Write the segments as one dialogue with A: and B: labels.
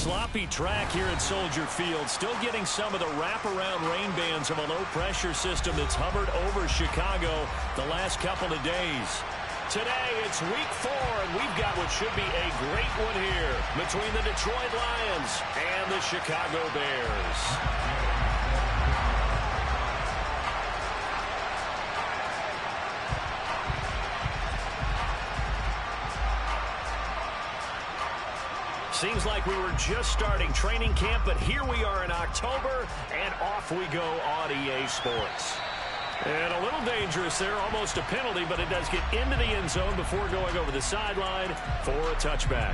A: sloppy track here at Soldier Field. Still getting some of the wraparound rain bands of a low-pressure system that's hovered over Chicago the last couple of days. Today, it's week 4, and we've got what should be a great one here between the Detroit Lions and the Chicago Bears. Seems like we were just starting training camp, but here we are in October, and off we go on EA Sports. And a little dangerous there, almost a penalty, but it does get into the end zone before going over the sideline for a touchback.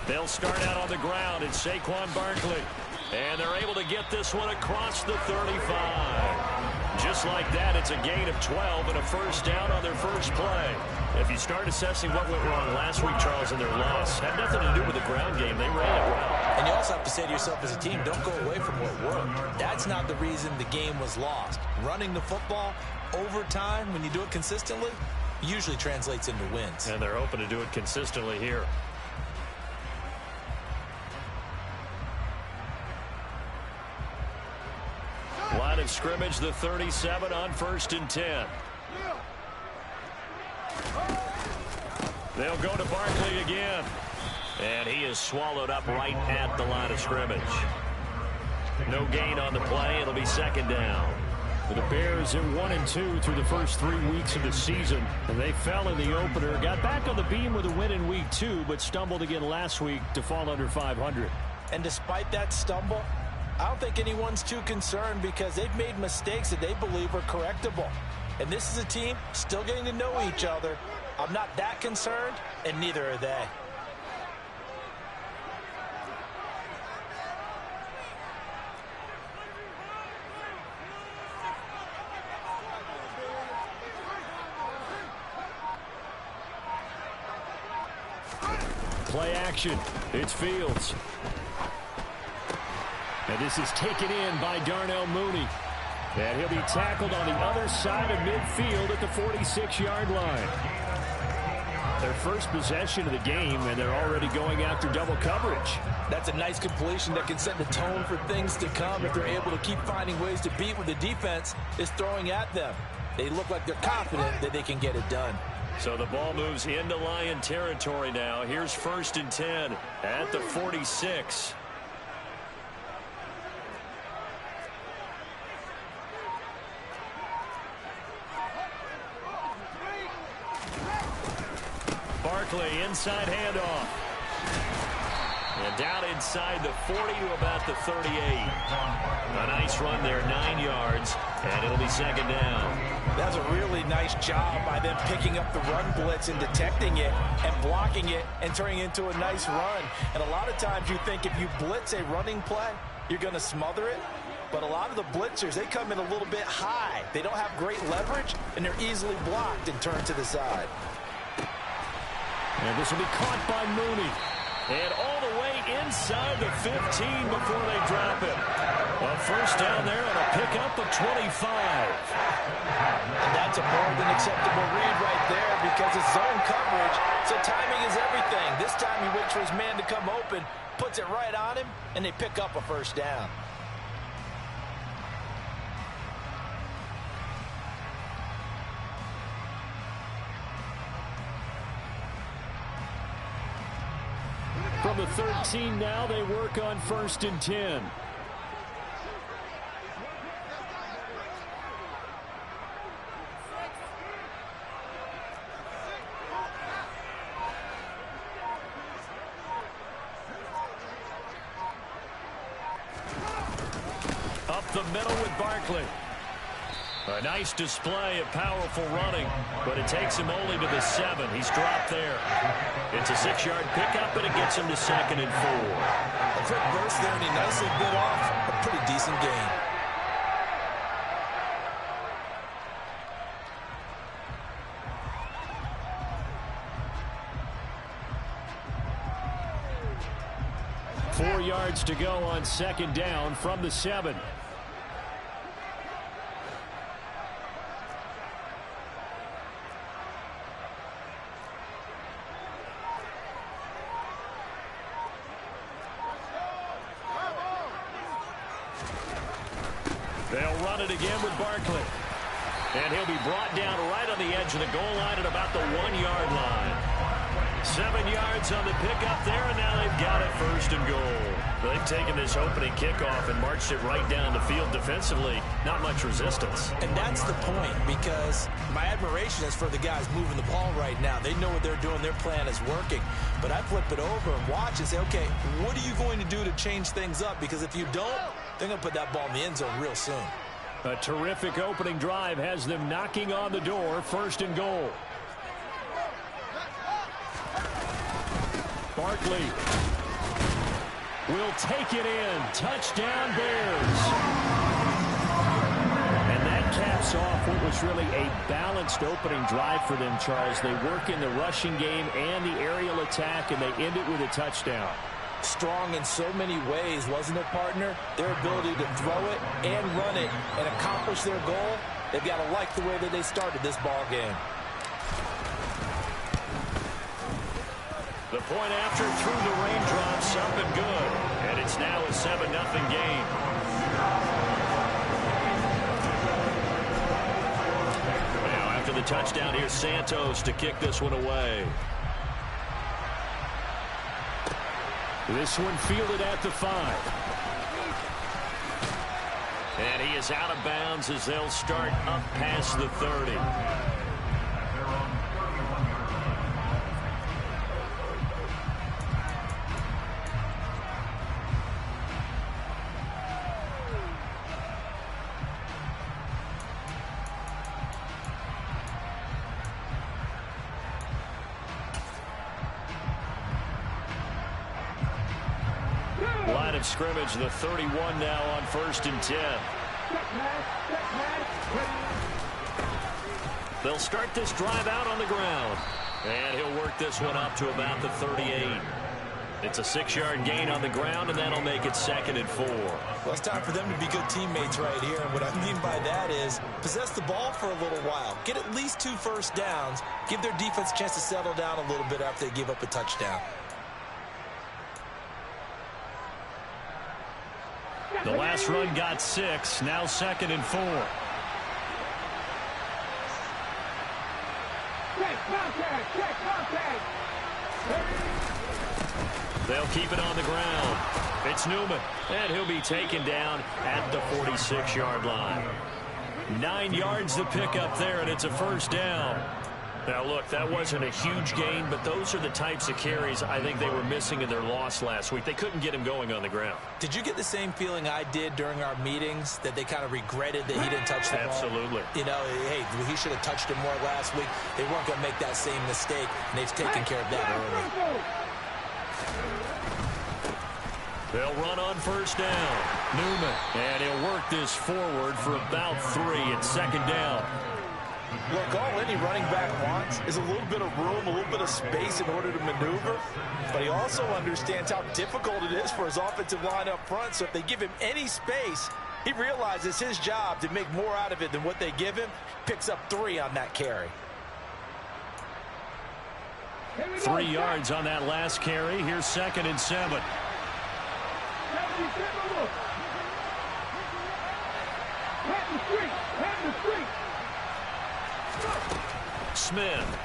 A: They'll start out on the ground. It's Saquon Barkley. And they're able to get this one across the 35. Just like that, it's a gain of 12 and a first down on their first play. If you start assessing what went wrong last week, Charles, in their loss, had nothing to do with the ground game. They ran it well.
B: And you also have to say to yourself as a team, don't go away from what worked. That's not the reason the game was lost. Running the football over time, when you do it consistently, usually translates into wins.
A: And they're hoping to do it consistently here. Line of scrimmage, the 37 on 1st and 10. They'll go to Barkley again. And he is swallowed up right at the line of scrimmage. No gain on the play. It'll be second down.
C: The Bears are 1-2 through the first 3 weeks of the season. And they fell in the opener. Got back on the beam with a win in week 2, but stumbled again last week to fall under 500.
B: And despite that stumble, I don't think anyone's too concerned because they've made mistakes that they believe are correctable. And this is a team still getting to know each other. I'm not that concerned, and neither are they.
C: Play action. It's Fields. And this is taken in by Darnell Mooney. And he'll be tackled on the other side of midfield at the 46-yard line. Their first possession of the game, and they're already going after double coverage.
B: That's a nice completion that can set the tone for things to come if they're able to keep finding ways to beat what the defense is throwing at them. They look like they're confident that they can get it done.
A: So the ball moves into Lion territory now. Here's 1st and 10 at the 46. Barkley, inside handoff. And down inside the 40 to about the 38. A nice run there, 9 yards, and it'll be second down.
B: That's a really nice job by them picking up the run blitz and detecting it and blocking it and turning it into a nice run. And a lot of times you think if you blitz a running play, you're going to smother it. But a lot of the blitzers, they come in a little bit high. They don't have great leverage, and they're easily blocked and turned to the side.
C: And this will be caught by Mooney.
A: And all the way inside the 15 before they drop it. A first down there on a pickup of 25.
B: And that's a more than acceptable read right there because it's zone coverage, so timing is everything. This time he waits for his man to come open, puts it right on him, and they pick up a first down.
C: From the 13 now, they work on 1st and 10.
A: Up the middle with Barkley. A nice display of powerful running, but it takes him only to the 7. He's dropped there. It's a 6-yard pickup, and it gets him to 2nd and 4.
B: A quick burst there, and he nicely bit off a pretty decent gain.
C: 4 yards to go on second down from the 7. They'll run it again with Barkley. And he'll be brought down right on the edge of the goal line at about the 1-yard line. 7 yards on the pickup there, and now they've got it first and goal. They've taken this opening kickoff and marched it right down the field defensively. Not much resistance.
B: And that's the point, because my admiration is for the guys moving the ball right now. They know what they're doing. Their plan is working. But I flip it over and watch and say, okay, what are you going to do to change things up? Because if you don't, they're going to put that ball in the end zone real soon.
C: A terrific opening drive has them knocking on the door, first and goal. Barkley will take it in. Touchdown, Bears. And that caps off what was really a balanced opening drive for them, Charles. They work in the rushing game and the aerial attack, and they end it with a touchdown.
B: Strong in so many ways, wasn't it, partner? Their ability to throw it and run it and accomplish their goal, they've got to like the way that they started this ball game.
A: The point after through the raindrops up and good. And it's now a 7-0 game. Now after the touchdown, here's Santos to kick this one away.
C: This one fielded at the 5.
A: And he is out of bounds as they'll start up past the 30. Line of scrimmage, the 31 now on 1st and 10. They'll start this drive out on the ground. And he'll work this one up to about the 38. It's a 6-yard gain on the ground, and that'll make it 2nd and 4.
B: Well, it's time for them to be good teammates right here. And what I mean by that is possess the ball for a little while. Get at least 2 first downs. Give their defense a chance to settle down a little bit after they give up a touchdown.
A: The last run got 6. Now 2nd and 4. They'll keep it on the ground. It's Newman, and he'll be taken down at the 46-yard line. 9 yards to pick up there, and it's a first down. Now, look, that wasn't a huge gain, but those are the types of carries I think they were missing in their loss last week. They couldn't get him going on the ground.
B: Did you get the same feeling I did during our meetings, that they kind of regretted that he didn't touch the ball?
A: Absolutely.
B: You know, hey, he should have touched him more last week. They weren't going to make that same mistake, and they've taken care of that early.
A: They'll run on first down. Newman, and he'll work this forward for about 3 at 2nd down.
B: Look, all any running back wants is a little bit of room, a little bit of space in order to maneuver. But he also understands how difficult it is for his offensive line up front. So if they give him any space, he realizes his job to make more out of it than what they give him. Picks up 3 on that carry.
A: 3 yards on that last carry. Here's 2nd and 7. Smith.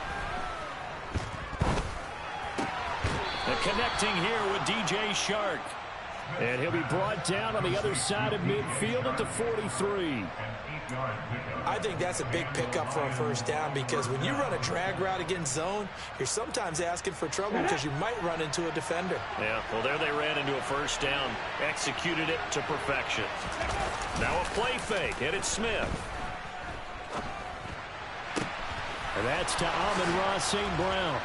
A: And connecting here with DJ Shark.
C: And he'll be brought down on the other side of midfield at the 43.
B: I think that's a big pickup for a first down, because when you run a drag route against zone, you're sometimes asking for trouble because you might run into a defender.
A: Yeah, well, there they ran into a first down. Executed it to perfection. Now a play fake, and it's Smith.
C: And that's to Amon-Ra St. Brown.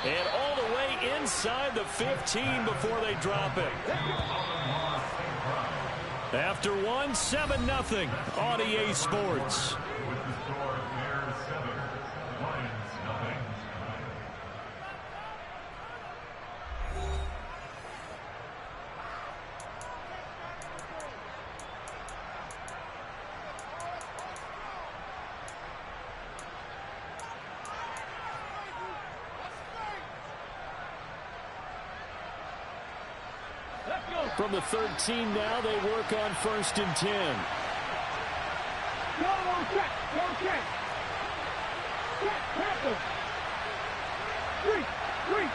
A: And all the way inside the 15 before they drop it. After 7-0 on EA Sports.
C: From the 13 now, they work on 1st and 10.
D: Go, check. Check. Three.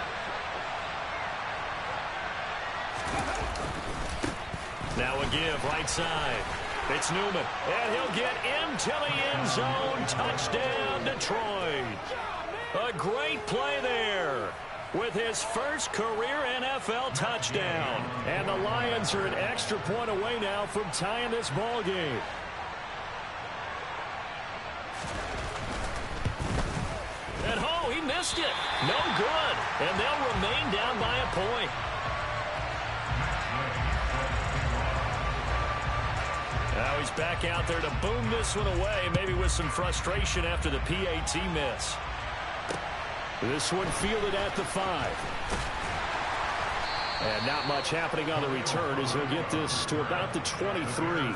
A: Now a give right side. It's Newman, and he'll get into the end zone. Touchdown, Detroit. A great play there with his first career NFL touchdown. And the Lions are an extra point away now from tying this ball game. And he missed it. No good. And they'll remain down by a point. Now he's back out there to boom this one away, maybe with some frustration after the PAT miss.
C: This one fielded at the 5. And not much happening on the return as he'll get this to about the 23.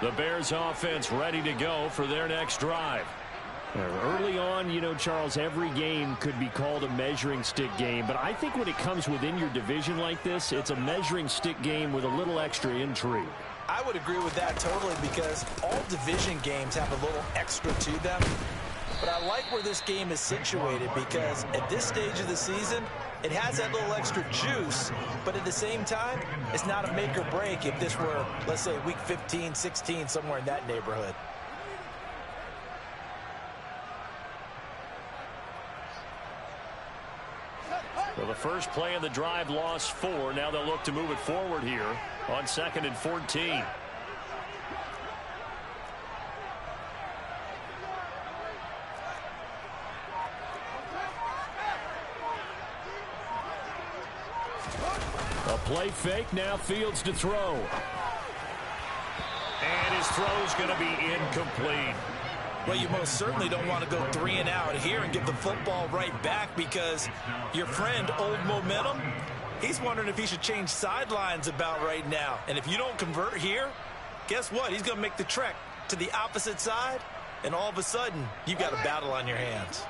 A: The Bears offense ready to go for their next drive.
C: Early on, you know, Charles, every game could be called a measuring stick game. But I think when it comes within your division like this, it's a measuring stick game with a little extra intrigue.
B: I would agree with that totally because all division games have a little extra to them. But I like where this game is situated because at this stage of the season, it has that little extra juice, but at the same time, it's not a make or break if this were, let's say, week 15, 16, somewhere in that neighborhood.
A: Well, the first play of the drive lost 4. Now they'll look to move it forward here on 2nd and 14. A play fake, now Fields to throw. And his throw's going to be incomplete.
B: Well, you most certainly don't want to go 3 and out here and give the football right back because your friend, Old Momentum, he's wondering if he should change sidelines about right now. And if you don't convert here, guess what? He's going to make the trek to the opposite side, and all of a sudden, you've got a battle on your hands.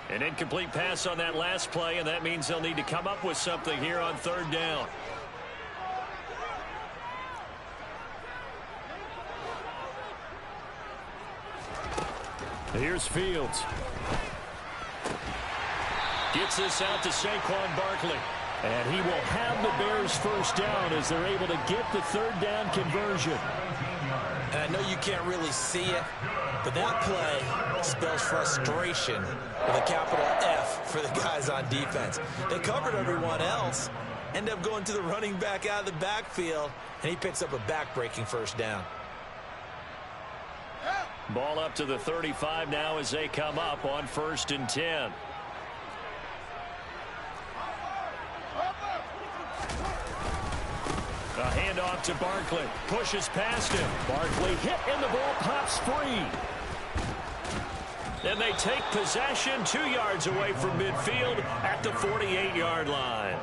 A: An incomplete pass on that last play, and that means they'll need to come up with something here on 3rd down. Here's Fields. Gets this out to Saquon Barkley. And he will have the Bears first down as they're able to get the 3rd down conversion.
B: And I know you can't really see it, but that play spells frustration with a capital F for the guys on defense. They covered everyone else, end up going to the running back out of the backfield, and he picks up a back-breaking first down.
A: Ball up to the 35 now as they come up on 1st and 10. A handoff to Barkley. Pushes past him. Barkley hit and the ball pops free. And they take possession 2 yards away from midfield at the 48-yard line.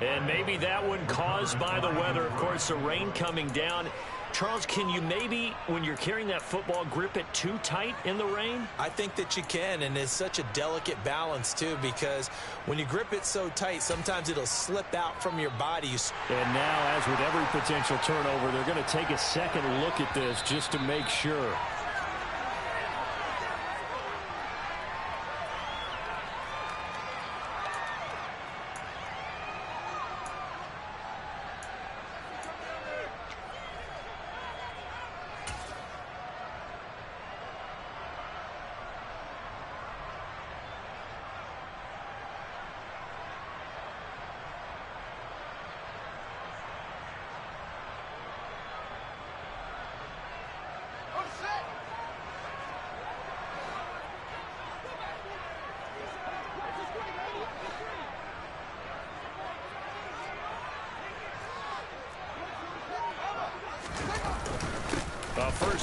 A: And maybe that one caused by the weather. Of course, the rain coming down. Charles, can you maybe, when you're carrying that football, grip it too tight in the rain?
B: I think that you can, and it's such a delicate balance, too, because when you grip it so tight, sometimes it'll slip out from your body.
C: And now, as with every potential turnover, they're going to take a second look at this just to make sure.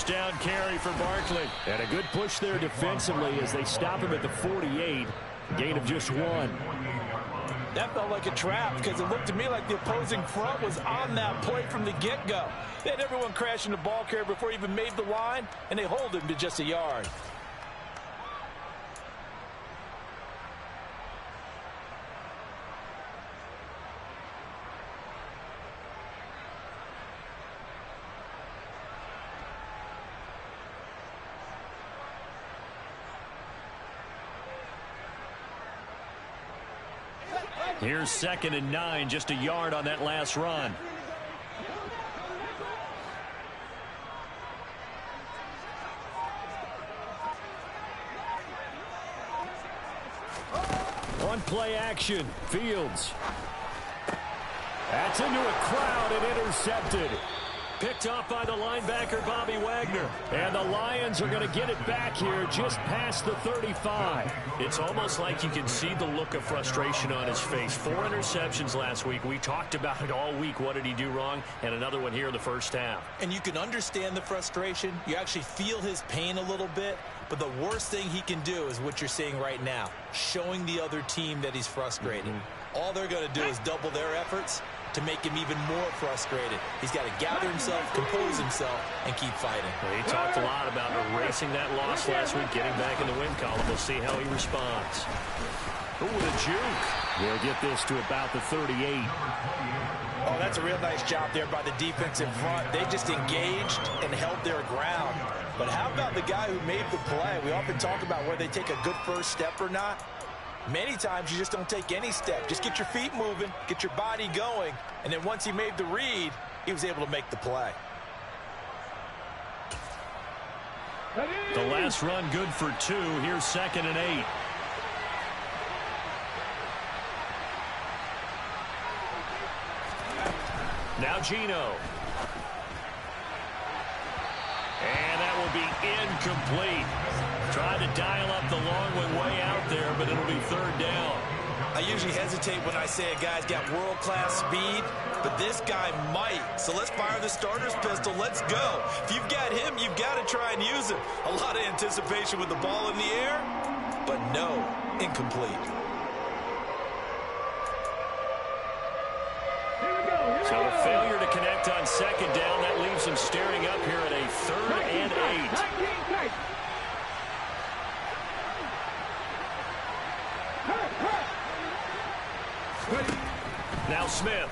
A: first down carry for Barkley.
C: And a good push there defensively as they stop him at the 48. Gain of just 1.
B: That felt like a trap because it looked to me like the opposing front was on that play from the get-go. They had everyone crashing the ball carrier before he even made the line, and they hold him to just a yard.
A: Here's 2nd and 9, just a yard on that last run.
C: On play action, Fields. That's into a crowd and intercepted.
A: Picked off by the linebacker, Bobby Wagner.
C: And the Lions are going to get it back here just past the 35.
A: It's almost like you can see the look of frustration on his face. 4 interceptions last week. We talked about it all week. What did he do wrong? And another one here in the first half.
B: And you can understand the frustration. You actually feel his pain a little bit. But the worst thing he can do is what you're seeing right now, showing the other team that he's frustrated. All they're going to do is double their efforts to make him even more frustrated. He's got to gather himself, compose himself, and keep fighting.
A: Well, he talked a lot about erasing that loss last week, getting back in the win column. We'll see how he responds. Ooh, with a juke.
C: They'll get this to about the 38.
B: Oh, that's a real nice job there by the defense in front. They just engaged and held their ground. But how about the guy who made the play? We often talk about whether they take a good first step or not. Many times you just don't take any step. Just get your feet moving, get your body going, and then once he made the read, he was able to make the play.
A: The last run good for 2. Here's 2nd and 8. Now Gino. And that will be incomplete. Tried to dial up the long one way out there, but it'll be 3rd down.
B: I usually hesitate when I say a guy's got world-class speed, but this guy might. So let's fire the starter's pistol. Let's go. If you've got him, you've got to try and use him. A lot of anticipation with the ball in the air, but no, incomplete.
A: So a failure to connect on 2nd down. That leaves him staring up here at a 3rd and 8. Now Smith.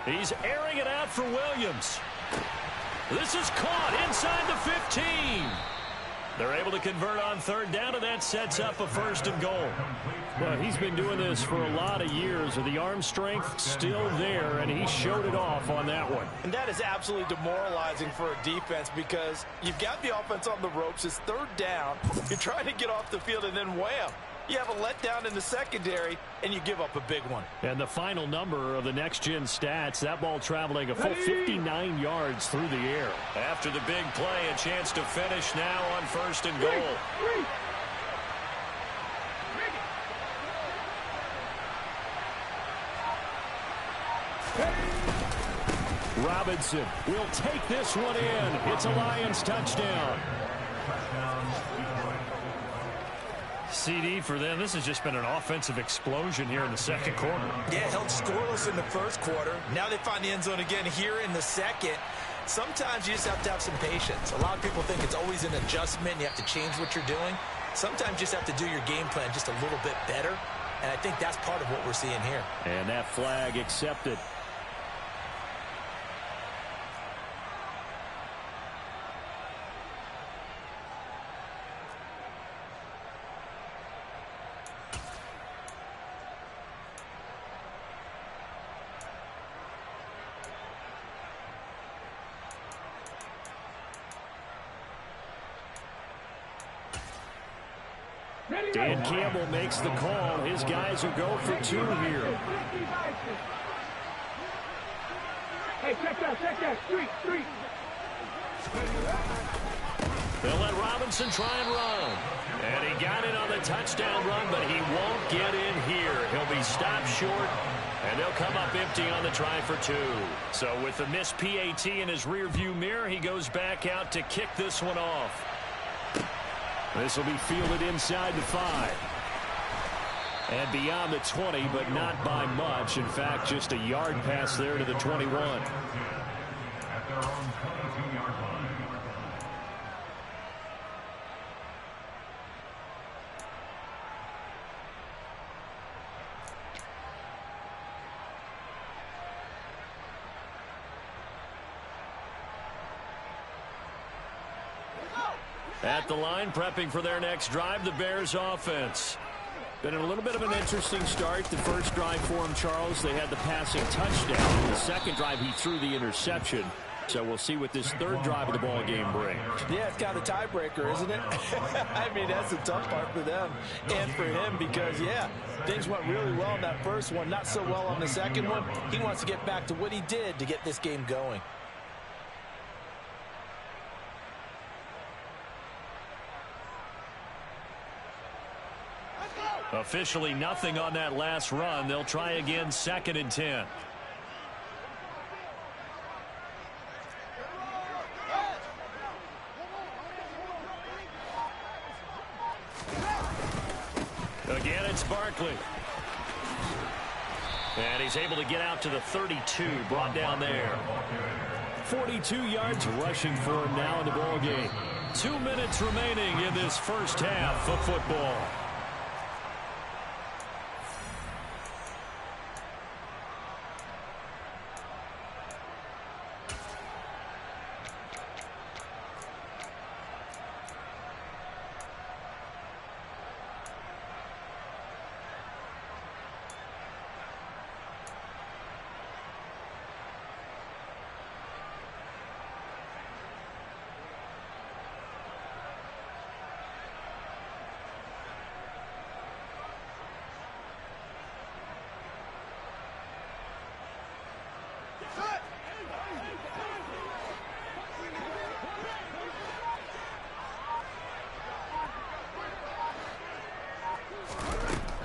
A: He's airing it out for Williams. This is caught inside the 15. They're able to convert on 3rd down, and that sets up a 1st and goal.
C: Well, he's been doing this for a lot of years, with the arm strength still there, and he showed it off on that one.
B: And that is absolutely demoralizing for a defense because you've got the offense on the ropes. It's 3rd down. You're trying to get off the field, and then wham. You have a letdown in the secondary, and you give up a big one.
C: And the final number of the next-gen stats, that ball traveling a full 59 yards through the air.
A: After the big play, a chance to finish now on 1st and goal.
C: Robinson will take this one in. It's a Lions touchdown.
A: CD for them. This has just been an offensive explosion here in the 2nd quarter.
B: Yeah, held scoreless in the 1st quarter. Now they find the end zone again here in the 2nd. Sometimes you just have to have some patience. A lot of people think it's always an adjustment. You have to change what you're doing. Sometimes you just have to do your game plan just a little bit better. And I think that's part of what we're seeing here.
C: And that flag accepted. Dan Campbell makes the call. His guys will go for 2 here.
D: Hey, check that, street.
A: They'll let Robinson try and run. And he got in on the touchdown run, but he won't get in here. He'll be stopped short And they'll come up empty on the try for 2. So with the missed PAT in his rearview mirror, he goes back out to kick this one off.
C: This will be fielded inside the 5. And beyond the 20, but not by much. In fact, just a yard pass there to the 21.
A: At the line, prepping for their next drive, the Bears offense.
C: Been a little bit of an interesting start. The first drive for him, Charles, they had the passing touchdown. The second drive, he threw the interception. So we'll see what this third drive of the ball game brings.
B: Yeah, it's kind of a tiebreaker, isn't it? I mean, that's the tough part for them and for him because, yeah, things went really well in that first one, not so well on the second one. He wants to get back to what he did to get this game going.
A: Officially nothing on that last run. They'll try again, 2nd and 10. Again, it's Barkley. And he's able to get out to the 32, brought down there.
C: 42 yards rushing for him now in the ball game.
A: 2 minutes remaining in this first half of football.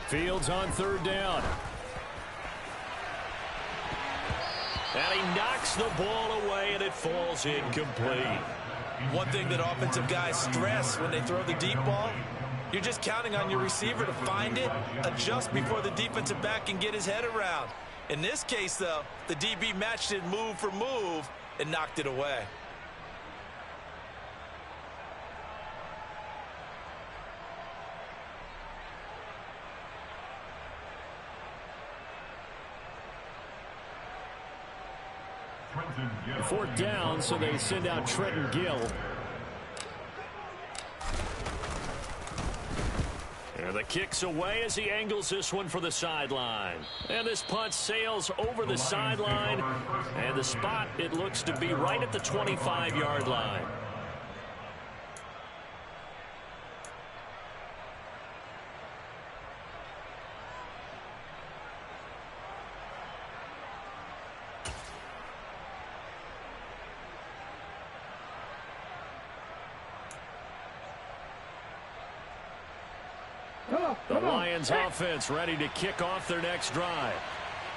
C: Fields on 3rd down.
A: And he knocks the ball away, and it falls incomplete.
B: One thing that offensive guys stress when they throw the deep ball, you're just counting on your receiver to find it, adjust before the defensive back can get his head around. In this case, though, the DB matched it move for move and knocked it away.
C: Fourth down, so they send out Trenton Gill.
A: And the kick's away as he angles this one for the sideline. And this punt sails over the sideline. And the spot, it looks to be right at the 25-yard line. The Lions offense ready to kick off their next drive.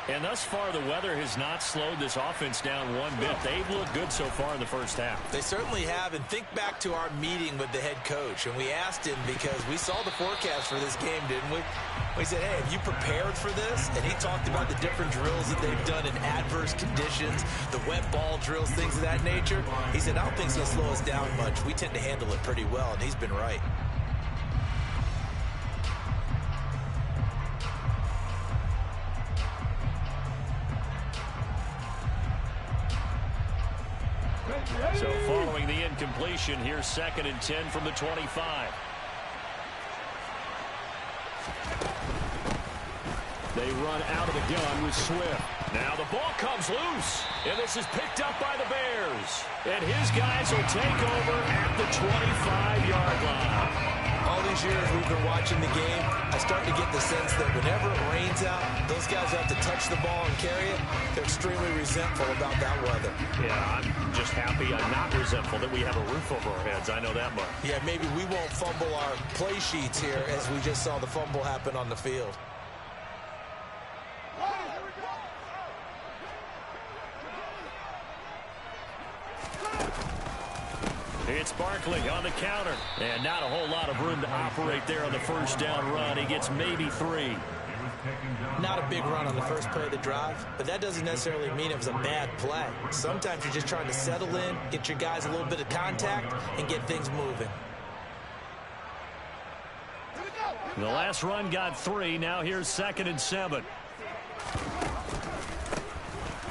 A: And thus far, the weather has not slowed this offense down one bit. They've looked good so far in the first half.
B: They certainly have. And think back to our meeting with the head coach. And we asked him because we saw the forecast for this game, didn't we? We said, hey, have you prepared for this? And he talked about the different drills that they've done in adverse conditions, the wet ball drills, things of that nature. He said, I don't think it's going to slow us down much. We tend to handle it pretty well. And he's been right.
A: So following the incompletion, here's 2nd and 10 from the 25.
C: They run out of the gun with Swift.
A: Now the ball comes loose, and this is picked up by the Bears. And his guys will take over at the 25-yard line.
B: All these years we've been watching the game, I start to get the sense that whenever it rains out, those guys have to touch the ball and carry it. They're extremely resentful about that weather.
A: Yeah, I'm just happy I'm not resentful that we have a roof over our heads. I know that much.
B: Yeah, maybe we won't fumble our play sheets here as we just saw the fumble happen on the field.
A: It's Barkley on the counter. And not a whole lot of room to operate there on the first down run. He gets maybe 3.
B: Not a big run on the first play of the drive, but that doesn't necessarily mean it was a bad play. Sometimes you're just trying to settle in, get your guys a little bit of contact, and get things moving.
A: The last run got 3. Now here's 2nd and 7.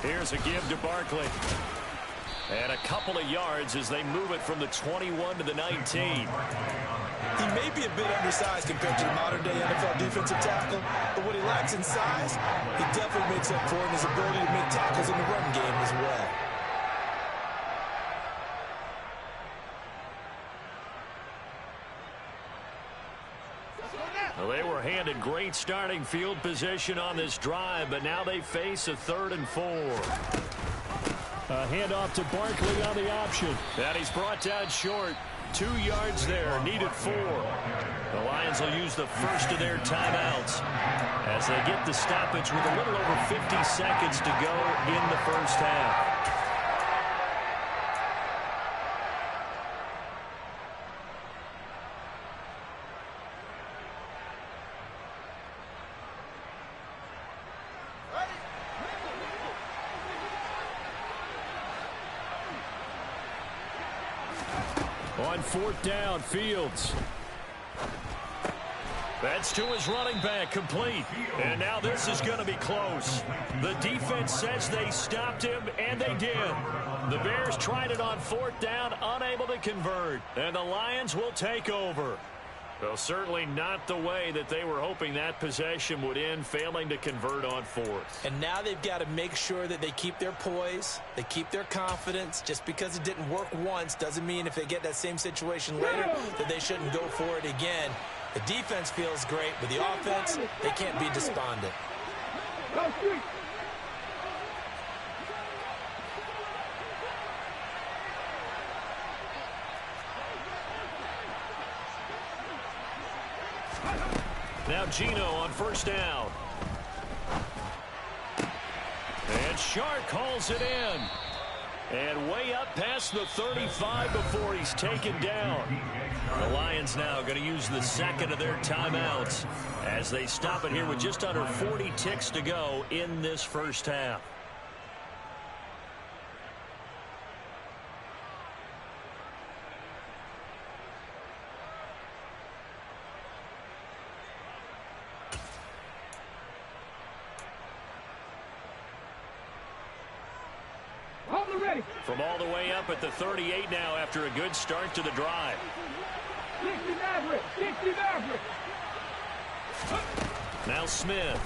A: Here's a give to Barkley. And a couple of yards as they move it from the 21 to the 19.
B: He may be a bit undersized compared to the modern-day NFL defensive tackle, but what he lacks in size, he definitely makes up for in his ability to make tackles in the run game as well.
A: Well, they were handed great starting field position on this drive, but now they face a 3rd and 4.
C: A handoff to Barkley on the option.
A: And he's brought down short. 2 yards there, needed 4. The Lions will use the first of their timeouts as they get the stoppage with a little over 50 seconds to go in the first half.
C: On 4th down, Fields.
A: That's to his running back, complete. And now this is going to be close. The defense says they stopped him, and they did. The Bears tried it on 4th down, unable to convert. And the Lions will take over. Well, certainly not the way that they were hoping that possession would end, failing to convert on 4th.
B: And now they've got to make sure that they keep their poise, they keep their confidence. Just because it didn't work once doesn't mean if they get that same situation later that they shouldn't go for it again. The defense feels great, but the offense, they can't be despondent.
A: Now Gino on 1st down. And Shark calls it in. And way up past the 35 before he's taken down. The Lions now going to use the 2nd of their timeouts as they stop it here with just under 40 ticks to go in this first half. From all the way up at the 38 now after a good start to the drive.
D: 60 Maverick.
A: Now Smith.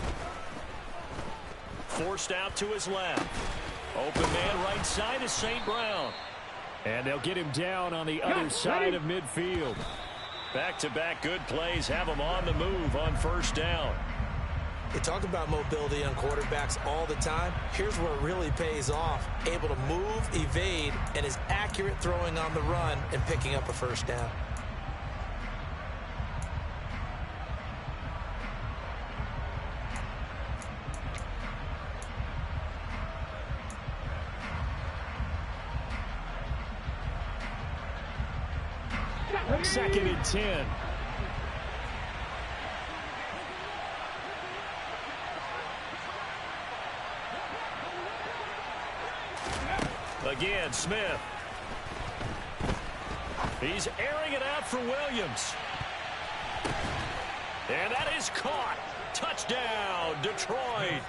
A: Forced out to his left. Open man right side is St. Brown.
C: And they'll get him down on the other side of midfield.
A: Back-to-back good plays have him on the move on 1st down.
B: They talk about mobility on quarterbacks all the time. Here's where it really pays off. Able to move, evade, and is accurate throwing on the run and picking up a 1st down.
C: Second and 10.
A: Again, Smith. He's airing it out for Williams. And that is caught. Touchdown, Detroit.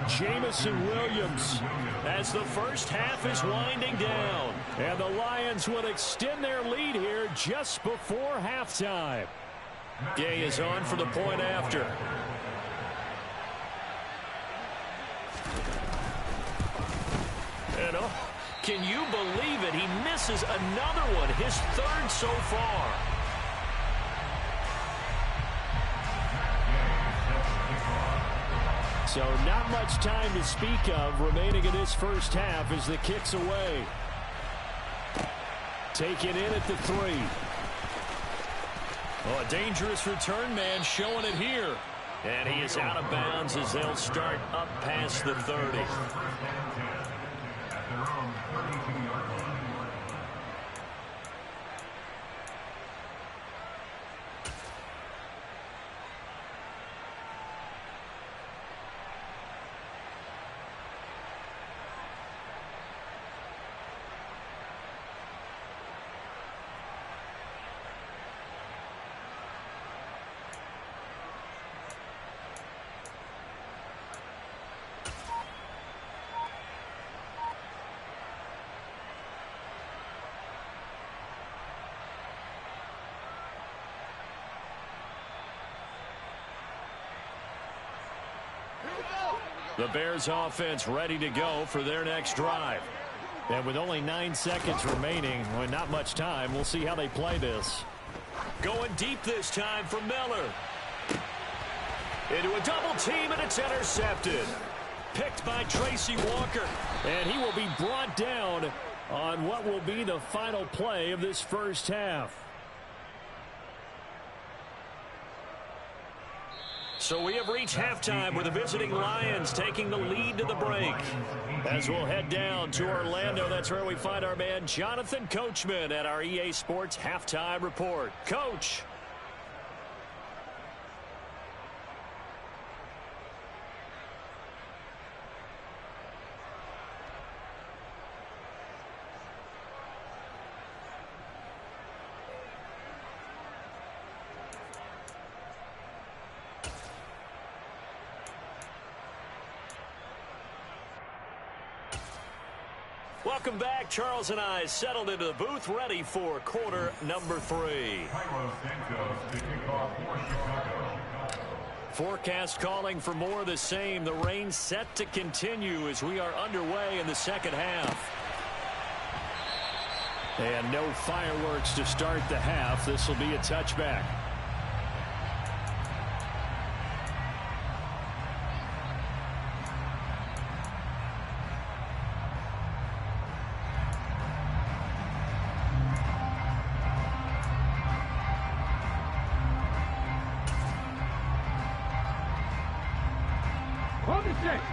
C: Jamison Williams.
A: As the first half is winding down.
C: And the Lions will extend their lead here just before halftime.
A: Gay is on for the point after. And oh, can you believe it? He misses another one, his 3rd so far.
C: So not much time to speak of remaining in this first half as the kick's away. Taken in at the 3.
A: Oh, a dangerous return man showing it here. And he is out of bounds as they'll start up past the 30. The Bears offense ready to go for their next drive.
C: And with only 9 seconds remaining, well, not much time, we'll see how they play this.
A: Going deep this time for Miller. Into a double team, and it's intercepted. Picked by Tracy Walker.
C: And he will be brought down on what will be the final play of this first half.
A: So we have reached halftime with the visiting Lions taking the lead to the break. As we'll head down to Orlando, that's where we find our man Jonathan Coachman at our EA Sports Halftime Report. Coach. Welcome back. Charles and I settled into the booth, ready for quarter number 3. Forecast calling for more of the same. The rain set to continue as we are underway in the second half.
C: And no fireworks to start the half. This will be a touchback.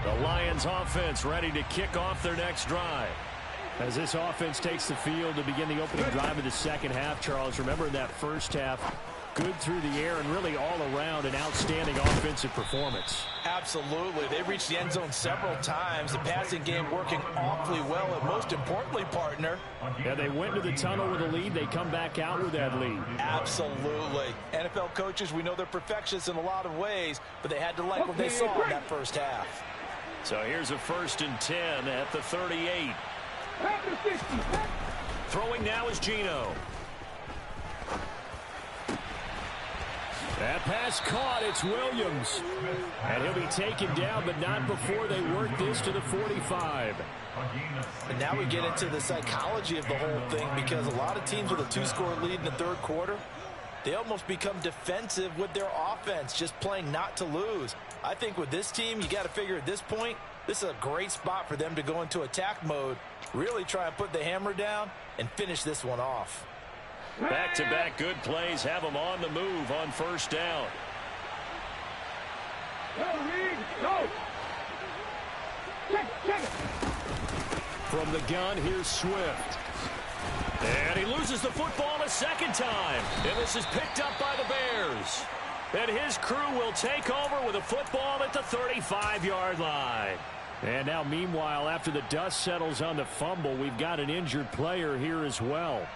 A: The Lions offense ready to kick off their next drive.
C: As this offense takes the field to begin the opening drive of the second half, Charles, remember in that first half, good through the air and really all around an outstanding offensive performance.
B: Absolutely. They reached the end zone several times. The passing game working awfully well, and most importantly, partner.
C: Yeah, they went to the tunnel with a lead. They come back out with that lead.
B: Absolutely. NFL coaches, we know they're perfectionists in a lot of ways, but they had to like what they saw in that first half.
A: So here's a 1st and 10 at the 38. Throwing now is Geno.
C: That pass caught. It's Williams. And he'll be taken down, but not before they work this to the 45.
B: And now we get into the psychology of the whole thing, because a lot of teams with a 2-score lead in the third quarter, they almost become defensive with their offense, just playing not to lose. I think with this team, you got to figure at this point, this is a great spot for them to go into attack mode, really try and put the hammer down and finish this one off.
A: Back-to-back good plays have them on the move on first down.
C: From the gun, here's Swift.
A: And he loses the football a second time. And this is picked up by the Bears. And his crew will take over with a football at the 35-yard line.
C: And now, meanwhile, after the dust settles on the fumble, we've got an injured player here as well.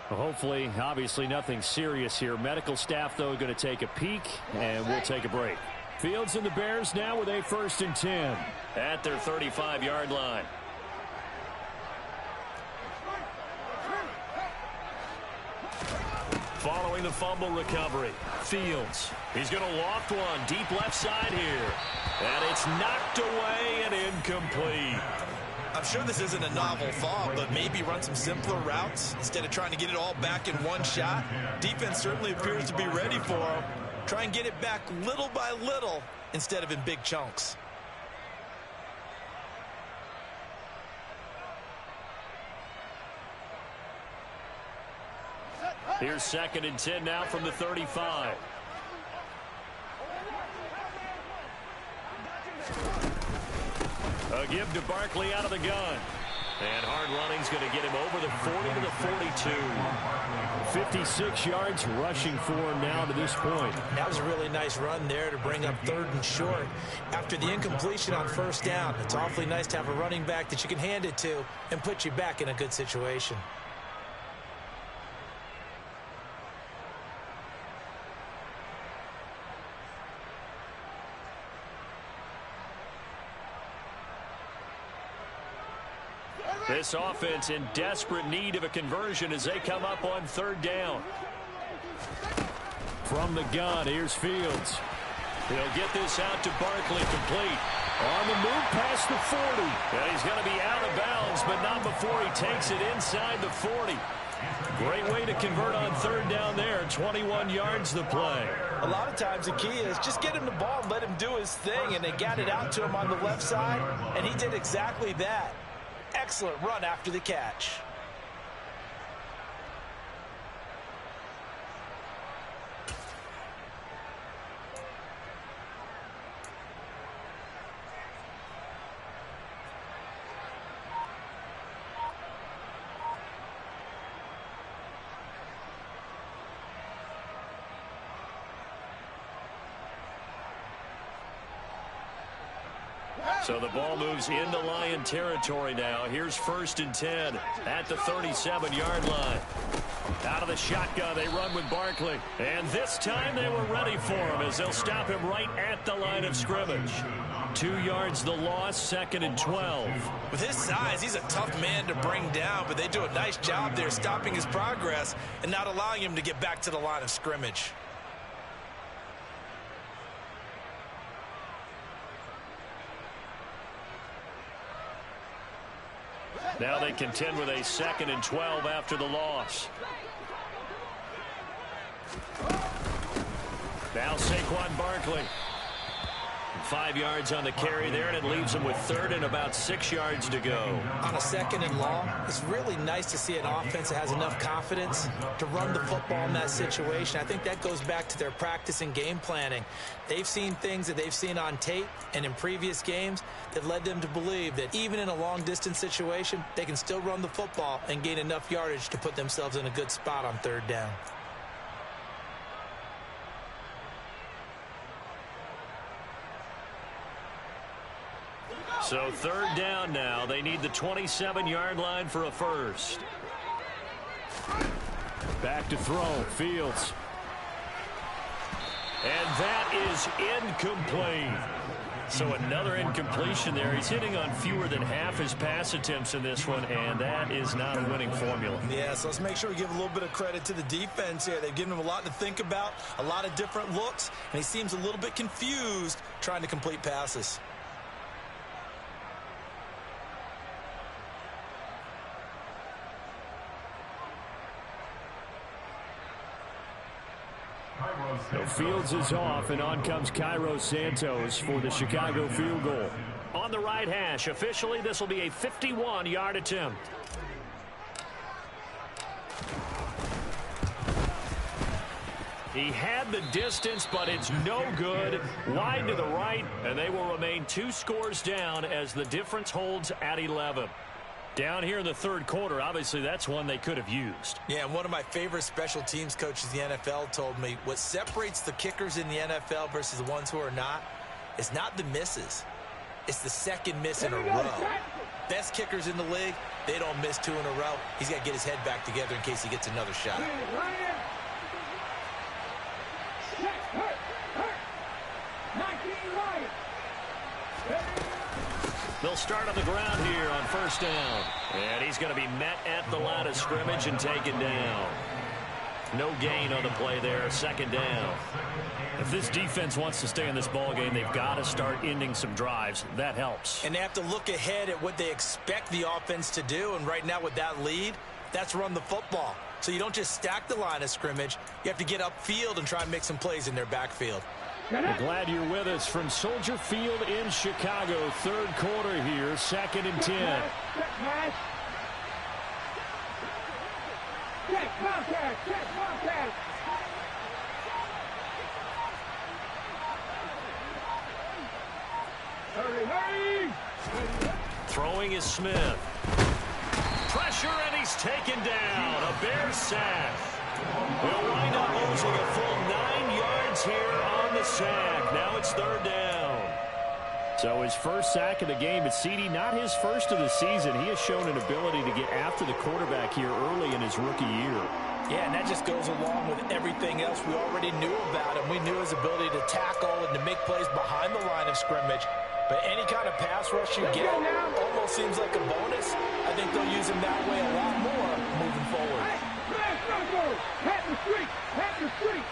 C: Hopefully, obviously, nothing serious here. Medical staff, though, going to take a peek, and we'll take a break. Fields and the Bears now with a 1st and 10.
A: At their 35-yard line. Following the fumble recovery, Fields. He's going to loft one deep left side here. And it's knocked away and incomplete.
E: I'm sure this isn't a novel thought, but maybe run some simpler routes instead of trying to get it all back in one shot. Defense certainly appears to be ready for him. Try and get it back little by little instead of in big chunks.
A: Here's 2nd and 10 now from the 35. A give to Barkley out of the gun. And hard running's going to get him over the 40 to the 42.
C: 56 yards rushing for him now to this point.
B: That was a really nice run there to bring up 3rd and short. After the incompletion on first down, it's awfully nice to have a running back that you can hand it to and put you back in a good situation.
A: This offense in desperate need of a conversion as they come up on 3rd down.
C: From the gun, here's Fields.
A: He'll get this out to Barkley, complete.
C: On the move past the 40.
A: And he's going to be out of bounds, but not before he takes it inside the 40. Great way to convert on third down there. 21 yards to play.
B: A lot of times the key is just get him the ball and let him do his thing, and they got it out to him on the left side, and he did exactly that. Excellent run after the catch.
A: So the ball moves into Lion territory now. Here's 1st and 10 at the 37-yard line. Out of the shotgun, they run with Barkley. And this time they were ready for him as they'll stop him right at the line of scrimmage. 2 yards the loss, 2nd and 12.
E: With his size, he's a tough man to bring down, but they do a nice job there stopping his progress and not allowing him to get back to the line of scrimmage.
A: Now they contend with a 2nd and 12 after the loss. Now Saquon Barkley. 5 yards on the carry there, and it leaves him with 3rd and about 6 yards to go.
B: On a 2nd and long, it's really nice to see an offense that has enough confidence to run the football in that situation. I think that goes back to their practice and game planning. They've seen things that they've seen on tape and in previous games that led them to believe that even in a long-distance situation, they can still run the football and gain enough yardage to put themselves in a good spot on 3rd down.
A: So 3rd down now. They need the 27-yard line for a first.
C: Back to throw. Fields.
A: And that is incomplete. So another incompletion there. He's hitting on fewer than half his pass attempts in this one, and that is not a winning formula.
E: Yeah, so let's make sure we give a little bit of credit to the defense here. They've given him a lot to think about, a lot of different looks, and he seems a little bit confused trying to complete passes.
C: So Fields is off, and on comes Cairo Santos for the Chicago field goal.
A: On the right hash, officially this will be a 51-yard attempt. He had the distance, but it's no good. Wide to the right, and they will remain 2 scores down as the difference holds at 11. Down here in the 3rd quarter, obviously that's one they could have used.
B: Yeah, and one of my favorite special teams coaches in the NFL told me what separates the kickers in the NFL versus the ones who are not is not the misses. It's the 2nd miss in a row. Best kickers in the league, they don't miss 2 in a row. He's got to get his head back together in case he gets another shot.
A: They'll start on the ground here on 1st down. And he's going to be met at the line of scrimmage and taken down. No gain on the play there, 2nd down. If this defense wants to stay in this ballgame, they've got to start ending some drives. That helps.
B: And they have to look ahead at what they expect the offense to do. And right now with that lead, that's run the football. So you don't just stack the line of scrimmage. You have to get upfield and try and make some plays in their backfield.
C: We're glad you're with us from Soldier Field in Chicago. 3rd quarter here, 2nd and 10.
A: Throwing is Smith. Pressure, and he's taken down. A Bear sack. He'll wind up losing a full 9 yards here on the sack. Now it's 3rd down.
C: So his first sack of the game, but CD, not his first of the season. He has shown an ability to get after the quarterback here early in his rookie year.
B: Yeah, and that just goes along with everything else we already knew about him. We knew his ability to tackle and to make plays behind the line of scrimmage. But any kind of pass rush you get almost seems like a bonus. I think they'll use him that way a lot more moving forward.
D: Hat the street! Hat the street!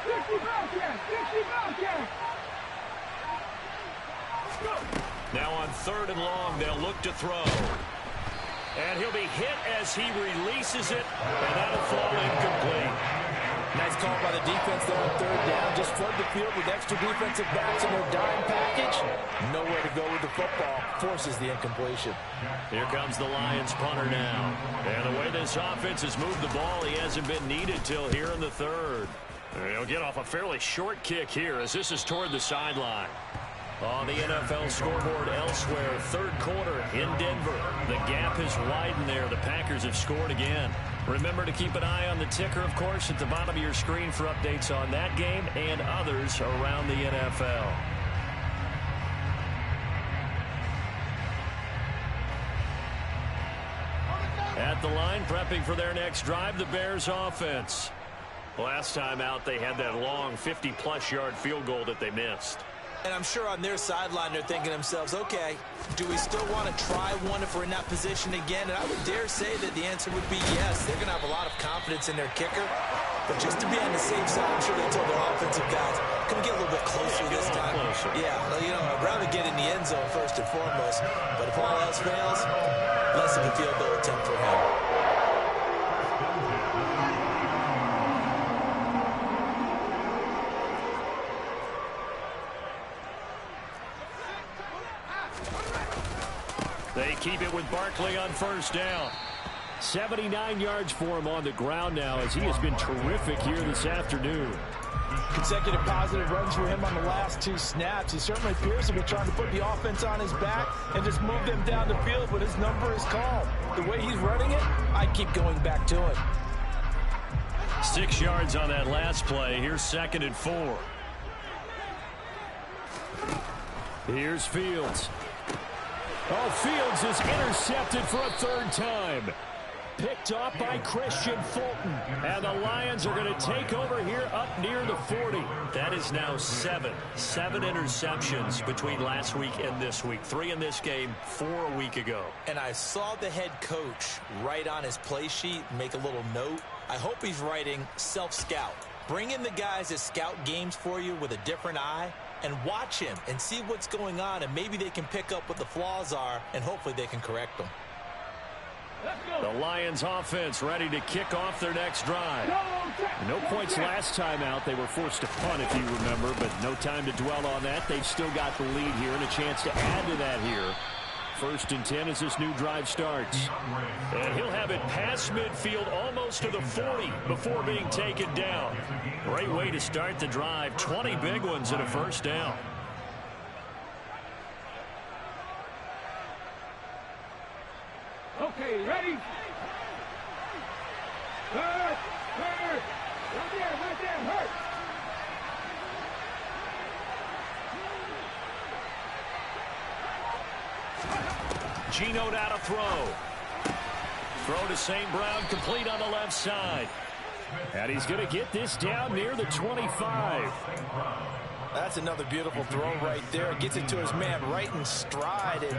D: 60 Bobcats. 60 Bobcats.
A: Now on 3rd and long, they'll look to throw. And he'll be hit as he releases it, and that'll fall incomplete.
B: Nice call by the defense there on 3rd down. Just flood the field with extra defensive backs in their dime package. Nowhere to go with the football. Forces the incompletion.
A: Here comes the Lions punter now. And the way this offense has moved the ball, he hasn't been needed till here in the 3rd. He'll get off a fairly short kick here as this is toward the sideline. On the NFL scoreboard elsewhere, 3rd quarter in Denver. The gap has widened there. The Packers have scored again. Remember to keep an eye on the ticker, of course, at the bottom of your screen for updates on that game and others around the NFL. At the line, prepping for their next drive, the Bears offense. Last time out, they had that long 50-plus yard field goal that they missed.
B: And I'm sure on their sideline they're thinking to themselves, okay, do we still want to try one if we're in that position again? And I would dare say that the answer would be yes. They're going to have a lot of confidence in their kicker. But just to be on the safe side, I'm sure they told their offensive guys, can we get a little bit closer this time? Yeah, you know, I'd rather get in the end zone first and foremost. But if all else fails, less of a field goal attempt for him.
A: They keep it with Barkley on 1st down. 79 yards for him on the ground now as he has been terrific here this afternoon.
B: Consecutive positive runs for him on the last 2 snaps. He certainly appears to be trying to put the offense on his back and just move them down the field, but his number is called. The way he's running it, I keep going back to it.
A: 6 yards on that last play. Here's 2nd and 4. Here's Fields. Oh, Fields is intercepted for a 3rd time. Picked off by Christian Fulton. And the Lions are going to take over here up near the 40. That is now 7 interceptions between last week and this week. 3 in this game, 4 a week ago.
B: And I saw the head coach write on his play sheet, make a little note. I hope he's writing self-scout. Bring in the guys that scout games for you with a different eye and watch him and see what's going on, and maybe they can pick up what the flaws are, and hopefully they can correct them.
A: The Lions offense ready to kick off their next drive. No points last time out. They were forced to punt, if you remember, but no time to dwell on that. They've still got the lead here and a chance to add to that here. 1st and 10 as this new drive starts. And he'll have it past midfield almost to the 40 before being taken down. Great way to start the drive. 20 big ones and a 1st down.
D: Okay, ready? Hurt! Hurt! Right there, hurt!
A: Geno out to throw. Throw to St. Brown, complete on the left side. And he's going to get this down near the 25.
B: That's another beautiful throw right there. Gets it to his man right in stride. And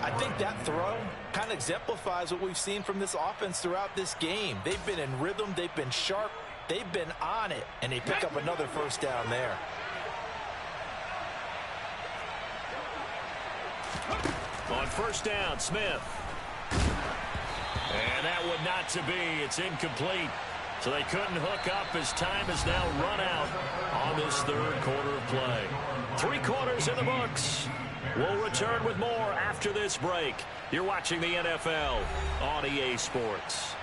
B: I think that throw kind of exemplifies what we've seen from this offense throughout this game. They've been in rhythm. They've been sharp. They've been on it. And they pick up another 1st down there.
A: On 1st down, Smith. And that would not to be. It's incomplete. So they couldn't hook up as time is now run out on this 3rd quarter of play. 3 quarters in the books. We'll return with more after this break. You're watching the NFL on EA Sports.